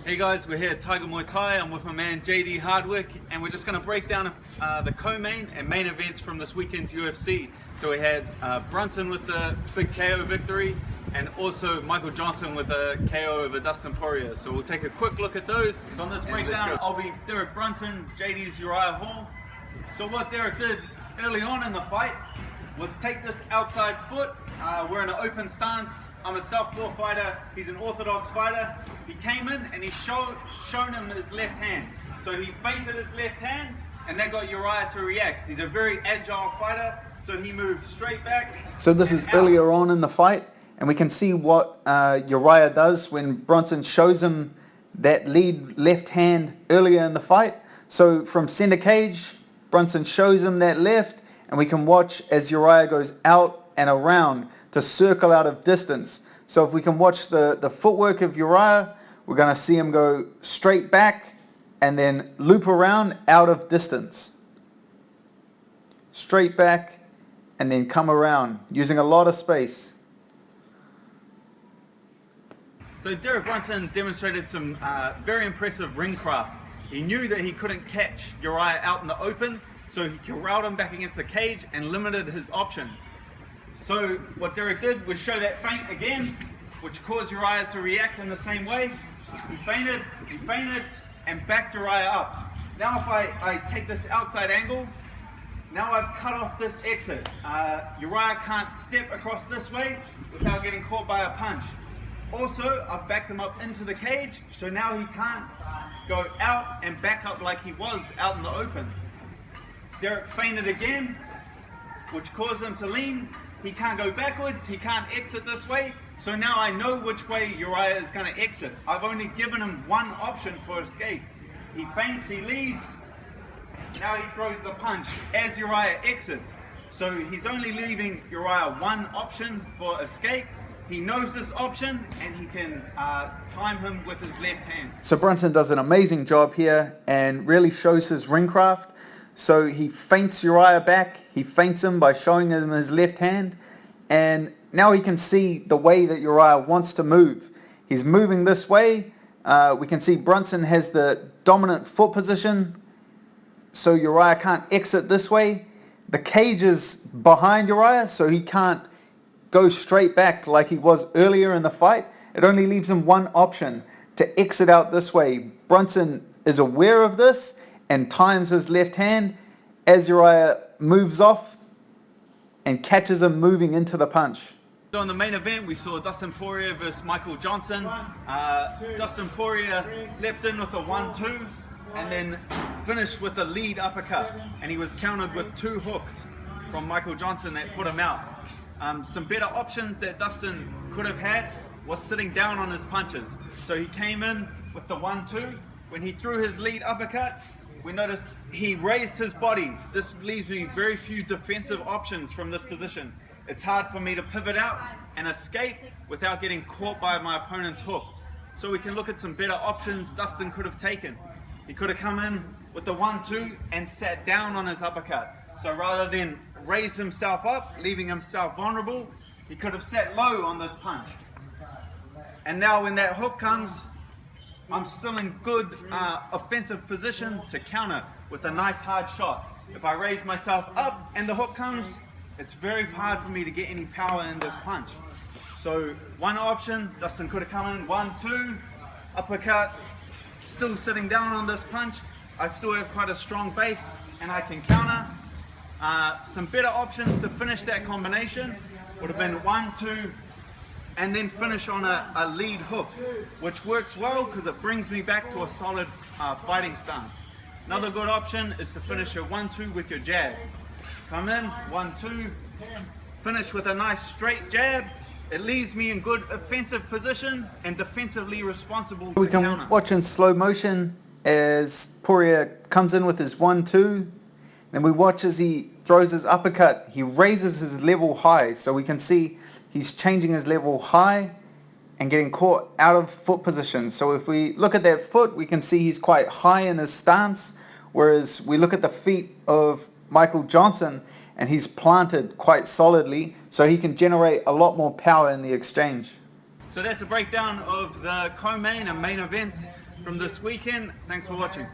Hey guys, we're here at Tiger Muay Thai. I'm with my man JD Hardwick, and we're just going to break down the co-main and main events from this weekend's UFC. So we had Brunson with the big KO victory, and also Michael Johnson with a KO over Dustin Poirier. So we'll take a quick look at those. So on this breakdown, I'll be Derek Brunson, JD's Uriah Hall. So what Derek did early on in the fight was take this outside foot. We're in an open stance. I'm a southpaw fighter. He's an orthodox fighter. He came in and he shown him his left hand. So he feinted his left hand, and that got Uriah to react. He's a very agile fighter, so he moved straight back. So this is earlier on in the fight, and we can see what Uriah does when Brunson shows him that lead left hand earlier in the fight. So from center cage, Brunson shows him that left, and we can watch as Uriah goes out and around to circle out of distance. So if we can watch the footwork of Uriah, we're going to see him go straight back and then loop around out of distance. Straight back and then come around, using a lot of space. So Derek Brunson demonstrated some very impressive ring craft. He knew that he couldn't catch Uriah out in the open, so he corralled him back against the cage and limited his options. So what Derek did was show that feint again, which caused Uriah to react in the same way. He feinted, and backed Uriah up. Now if I take this outside angle, now I've cut off this exit. Uriah can't step across this way without getting caught by a punch. Also, I've backed him up into the cage, so now he can't go out and back up like he was out in the open. Derek feinted again, which caused him to lean. He can't go backwards, he can't exit this way, so now I know which way Uriah is going to exit. I've only given him one option for escape. He feints, he leads, now he throws the punch as Uriah exits. So he's only leaving Uriah one option for escape. He knows this option, and he can time him with his left hand. So Brunson does an amazing job here and really shows his ring craft. So he feints Uriah back, he feints him by showing him his left hand, and now he can see the way that Uriah wants to move. He's moving this way. We can see Brunson has the dominant foot position, so Uriah can't exit this way. The cage is behind Uriah, so he can't go straight back like he was earlier in the fight. It only leaves him one option, to exit out this way. Brunson is aware of this and times his left hand as Uriah moves off and catches him moving into the punch. So in the main event, we saw Dustin Poirier versus Michael Johnson. Dustin Poirier leapt in with a 1-2 and then finished with a lead uppercut. And he was countered with 2 hooks from Michael Johnson that put him out. Some better options that Dustin could have had was sitting down on his punches. So he came in with the 1-2. When he threw his lead uppercut, we noticed he raised his body. This leaves me very few defensive options from this position. It's hard for me to pivot out and escape without getting caught by my opponent's hooks. So we can look at some better options Dustin could have taken. He could have come in with the 1-2 and sat down on his uppercut. So rather than raise himself up, leaving himself vulnerable, he could have sat low on this punch. And now when that hook comes, I'm still in good offensive position to counter with a nice hard shot. If I raise myself up and the hook comes, it's very hard for me to get any power in this punch. So one option, Dustin could have come in, 1-2, uppercut, still sitting down on this punch. I still have quite a strong base and I can counter. Some better options to finish that combination would have been 1-2, and then finish on a lead hook, which works well because it brings me back to a solid fighting stance. Another good option is to finish a 1-2 with your jab. Come in, 1-2, finish with a nice straight jab. It leaves me in good offensive position and defensively responsible to We can counter. watch in slow motion as Poirier comes in with his 1-2. Then we watch as he throws his uppercut. He raises his level high, so we can see he's changing his level high and getting caught out of foot position. So if we look at that foot, we can see he's quite high in his stance, whereas we look at the feet of Michael Johnson and he's planted quite solidly, so he can generate a lot more power in the exchange. So that's a breakdown of the co-main and main events. from this weekend. Thanks for watching.